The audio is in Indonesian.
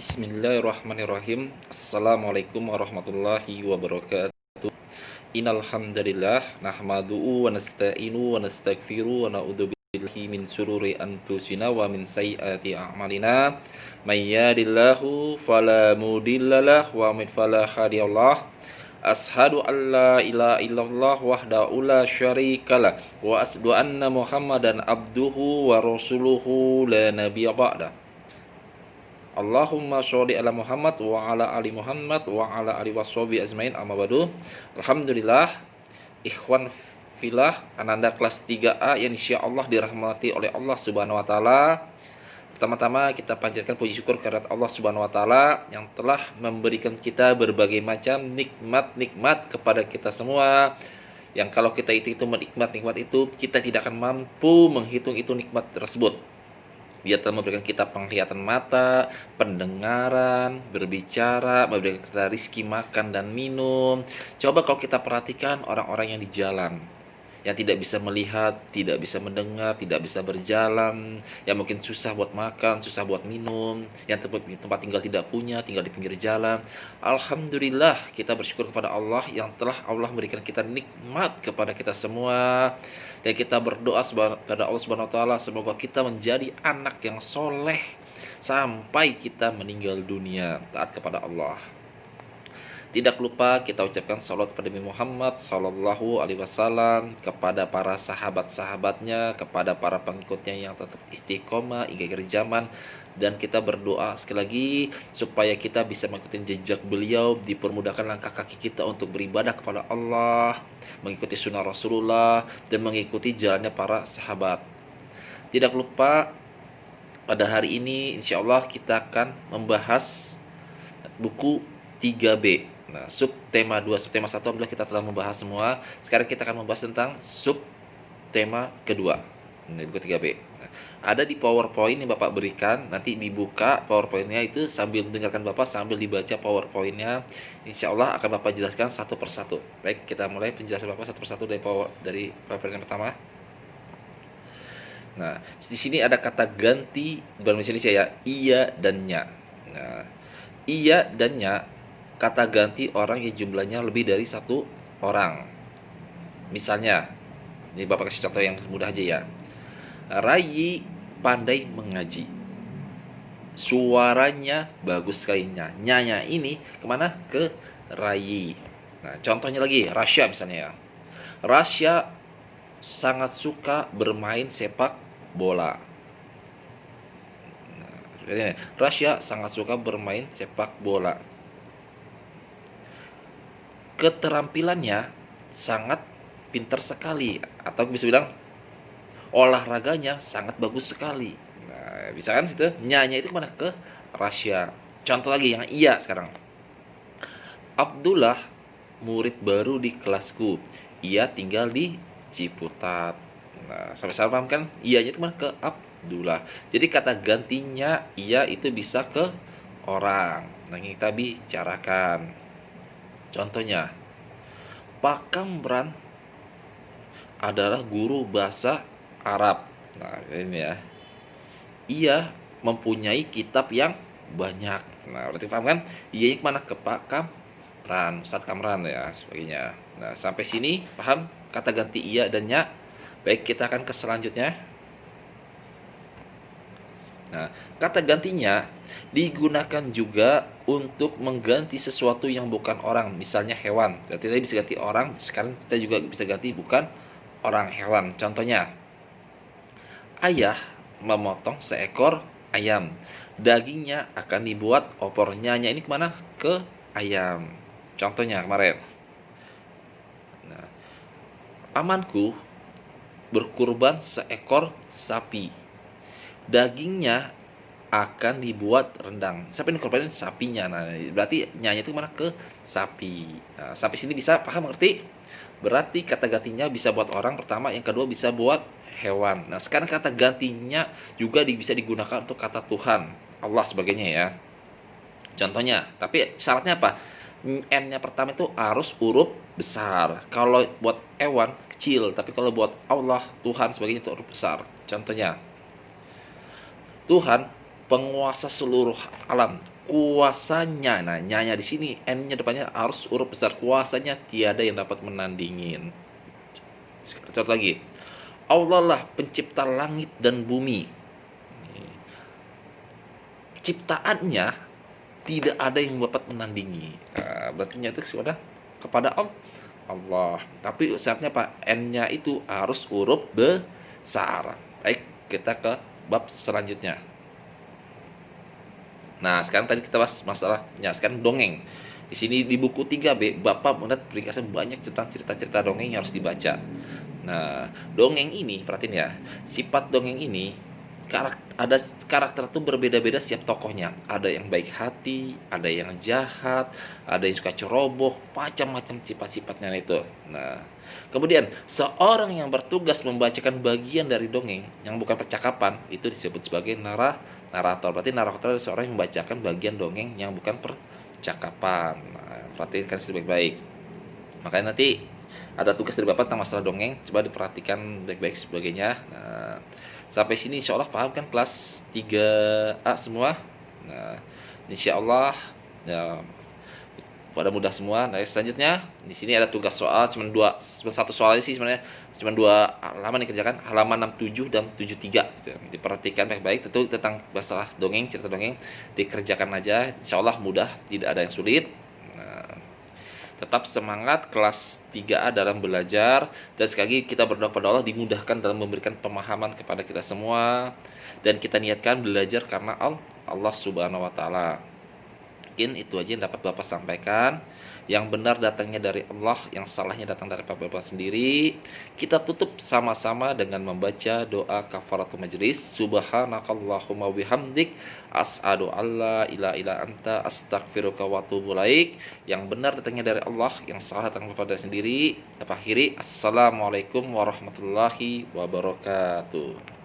Bismillahirrahmanirrahim. Assalamualaikum warahmatullahi wabarakatuh. Innal hamdalillah nahmaduhu wa nasta'inu wa nastaghfiru wa na'udzu billahi min shururi anfusina wa min sayyiati a'malina. May yahdihillahu fala mudhillalah wa man fala hadiyalah. Ashhadu an la ilaha illallah wahdahu la syarikalah wa asyhadu anna Muhammadan abduhu wa rasuluhu la nabiyya ba'da. Allahumma sholli ala Muhammad wa ala ali Muhammad wa ala ali washabi azmain amma ba'du. Alhamdulillah, ikhwan filah ananda kelas 3A yang insyaallah dirahmati oleh Allah Subhanahu wa taala. Pertama-tama kita panjatkan puji syukur kehadirat Allah Subhanahu wa taala yang telah memberikan kita berbagai macam nikmat-nikmat kepada kita semua. Yang kalau kita itu nikmat-nikmat itu kita tidak akan mampu menghitung itu nikmat tersebut. Dia telah memberikan kita penglihatan mata, pendengaran, berbicara, memberikan kita rizki makan dan minum. Coba kalau kita perhatikan orang-orang yang di jalan, yang tidak bisa melihat, tidak bisa mendengar, tidak bisa berjalan, yang mungkin susah buat makan, susah buat minum, yang tempat tinggal tidak punya, tinggal di pinggir jalan. Alhamdulillah, kita bersyukur kepada Allah yang telah Allah memberikan kita nikmat kepada kita semua. Dan kita berdoa kepada Allah Subhanahu wa taala semoga kita menjadi anak yang soleh sampai kita meninggal dunia taat kepada Allah. Tidak lupa kita ucapkan salawat kepada Nabi Muhammad sallallahu alaihi wasallam, kepada para sahabat-sahabatnya, kepada para pengikutnya yang tetap istiqomah hingga akhir zaman, dan kita berdoa sekali lagi supaya kita bisa mengikuti jejak beliau, dipermudahkan langkah kaki kita untuk beribadah kepada Allah, mengikuti sunnah Rasulullah, dan mengikuti jalannya para sahabat. Tidak lupa pada hari ini insyaallah kita akan membahas buku 3B. Nah, subtema 2, subtema 1 alhamdulillah kita telah membahas semua. Sekarang kita akan membahas tentang subtema kedua. Ini buku 3B. Nah, ada di PowerPoint yang Bapak berikan, nanti dibuka PowerPoint-nya itu sambil mendengarkan Bapak, sambil dibaca PowerPoint-nya. Insya Allah akan Bapak jelaskan satu persatu. Baik, kita mulai penjelasan Bapak satu persatu dari PowerPoint yang pertama. Nah, di sini ada kata ganti berbahasa Indonesia ya, iya dan nya. Nah, iya dan nya kata ganti orang yang jumlahnya lebih dari satu orang. Misalnya, ini Bapak kasih contoh yang mudah aja ya. Rayi pandai mengaji. Suaranya bagus sekali. Nyanya ini kemana? Ke Rayi. Nah, contohnya lagi, Rasya misalnya ya. Rasya sangat suka bermain sepak bola. Nah, Rasya sangat suka bermain sepak bola. Keterampilannya sangat pintar sekali, atau bisa bilang olahraganya sangat bagus sekali. Nah, bisa kan situ nyanya itu kemana? Ke Rasya. Contoh lagi yang iya sekarang. Abdullah murid baru di kelasku. Ia tinggal di Ciputat. Nah, sampai paham kan? Iyanya itu kemana? Ke Abdullah. Jadi kata gantinya iya itu bisa ke orang. Nah, ini kita bicarakan. Contohnya, Pak Kamran adalah guru bahasa Arab. Nah, ini ya. Ia mempunyai kitab yang banyak. Nah, berarti paham kan? Ia kemana? Ke Pak Kamran, Ustadz Kamran ya, sebagainya. Nah, sampai sini paham kata ganti iya dan nya? Baik, kita akan ke selanjutnya. Nah, kata gantinya digunakan juga untuk mengganti sesuatu yang bukan orang, misalnya hewan. Berarti tadi bisa ganti orang, sekarang kita juga bisa ganti bukan orang, hewan. Contohnya, ayah memotong seekor ayam. Dagingnya akan dibuat opornya. Ini kemana? Ke ayam. Contohnya kemarin. Nah, pamanku berkurban seekor sapi. Dagingnya akan dibuat rendang. Siapa ini korbanin? Sapinya. Nah, berarti nyanya itu mana? Ke sapi. Nah, sampai sini bisa paham, ngerti? Berarti kata gantinya bisa buat orang pertama, yang kedua bisa buat hewan. Nah, sekarang kata gantinya juga bisa digunakan untuk kata Tuhan, Allah sebagainya ya. Contohnya, tapi syaratnya apa? N-nya pertama itu harus huruf besar. Kalau buat hewan kecil, tapi kalau buat Allah, Tuhan sebagainya itu huruf besar. Contohnya, Tuhan penguasa seluruh alam, kuasanya. Nah, nyanya di sini n-nya depannya harus huruf besar, kuasanya tiada yang dapat menandingin. Contoh lagi, Allah lah pencipta langit dan bumi. Ciptaannya tidak ada yang dapat menandingi. Nah, berarti nyata sudah kepada Allah. Tapi syaratnya apa? N-nya itu harus huruf besar. Baik, kita ke bab selanjutnya. Nah, sekarang tadi kita bahas masalahnya. Sekarang dongeng. Di sini di buku 3B, Bapak melihat ringkasan banyak tentang cerita-cerita dongeng yang harus dibaca. Nah, dongeng ini, perhatiin ya, sifat dongeng ini, ada karakter itu berbeda-beda setiap tokohnya. Ada yang baik hati, ada yang jahat, ada yang suka ceroboh, macam-macam sifat-sifatnya itu. Nah, kemudian seorang yang bertugas membacakan bagian dari dongeng yang bukan percakapan itu disebut sebagai narator. Berarti narator adalah seorang yang membacakan bagian dongeng yang bukan percakapan. Nah, perhatikan baik-baik. Makanya nanti ada tugas dari Bapak tentang masalah dongeng, coba diperhatikan baik-baik sebagainya. Nah, sampai sini insya Allah paham kan kelas 3A semua. Nah, insya Allah ya, pada mudah semua. Nah, selanjutnya di sini ada tugas soal, cuma satu soal aja sih sebenarnya, cuma 2 halaman dikerjakan, halaman 67 dan 73. Diperhatikan baik-baik, tentu tentang masalah dongeng, cerita dongeng dikerjakan aja, insya Allah mudah, tidak ada yang sulit. Nah, tetap semangat kelas 3A dalam belajar, dan sekali lagi kita berdoa kepada Allah dimudahkan dalam memberikan pemahaman kepada kita semua, dan kita niatkan belajar karena Allah Subhanahu wa taala. Mungkin itu aja yang dapat Bapak sampaikan. Yang benar datangnya dari Allah, yang salahnya datang dari Bapak sendiri. Kita tutup sama-sama dengan membaca doa kafaratul majlis. Subhanakallahumma bihamdik, as'adu alla ilaha illa anta, astaghfiruka wa atubu ilaik. Yang benar datangnya dari Allah, yang salah datang kepada sendiri. Kita akhiri, assalamualaikum warahmatullahi wabarakatuh.